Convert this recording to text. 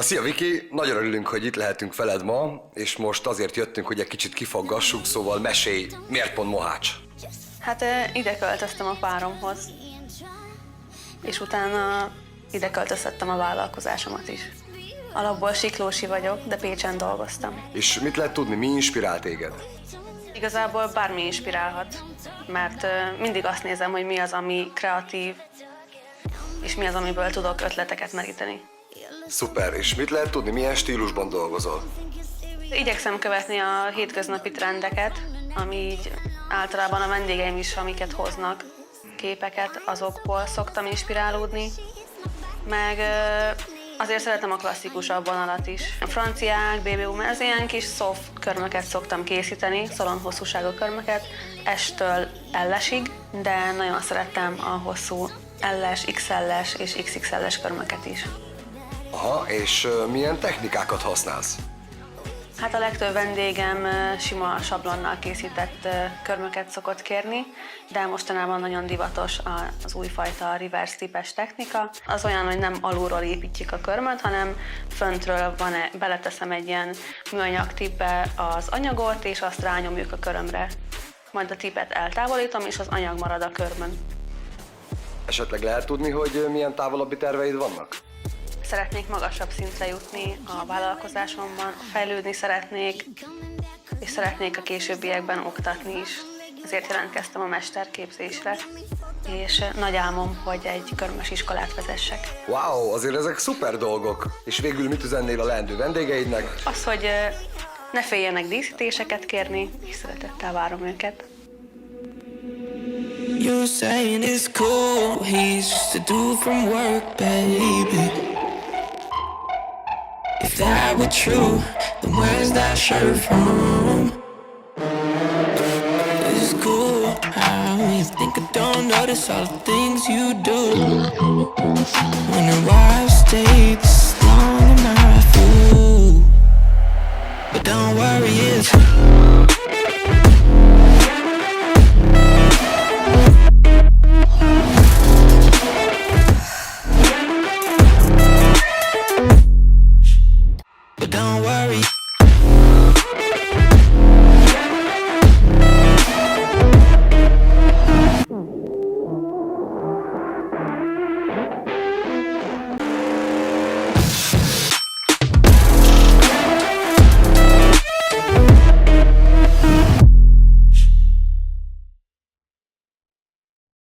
Szia Viki, nagyon örülünk, hogy itt lehetünk veled ma, és most azért jöttünk, hogy egy kicsit kifaggassuk, szóval mesélj, miért pont Mohács? Hát ide költöztem a páromhoz, és utána ide költöztettem a vállalkozásomat is. Alapból siklósi vagyok, de Pécsen dolgoztam. És mit lehet tudni, mi inspirál téged? Igazából bármi inspirálhat, mert mindig azt nézem, hogy mi az, ami kreatív, és mi az, amiből tudok ötleteket meríteni. Szuper, és mit lehet tudni, milyen stílusban dolgozol? Igyekszem követni a hétköznapi trendeket, ami így általában a vendégeim is, amiket hoznak, képeket, azokból szoktam inspirálódni, meg azért szeretem a klasszikusabb vonalat is. A franciák, BBU, mert az ilyen kis soft körmöket szoktam készíteni, szalon hosszúságú körmöket, S-től L-esig, de nagyon szerettem a hosszú L-es, XL-es és XXL-es körmöket is. Aha, és milyen technikákat használsz? Hát a legtöbb vendégem sima sablonnal készített körmöket szokott kérni, de mostanában nagyon divatos az újfajta reverse tipes technika. Az olyan, hogy nem alulról építjük a körmöt, hanem föntről beleteszem egy ilyen műanyag tipbe az anyagot, és azt rányomjuk a körömre. Majd a tipet eltávolítom, és az anyag marad a körmön. Esetleg lehet tudni, hogy milyen távolabbi terveid vannak? Szeretnék magasabb szintre jutni a vállalkozásomban, fejlődni szeretnék, és szeretnék a későbbiekben oktatni is. Ezért jelentkeztem a mesterképzésre, és nagy álmom, hogy egy körmös iskolát vezessek. Wow, azért ezek szuper dolgok. És végül mit üzennél a leendő vendégeidnek? Az, hogy ne féljenek díszítéseket kérni, és szeretettel várom őket. You're saying it's cool, he's just a dude from work, baby. If that were true, then where's that shirt from? It's cool how you think I don't notice all the things you do. Wonder why I stayed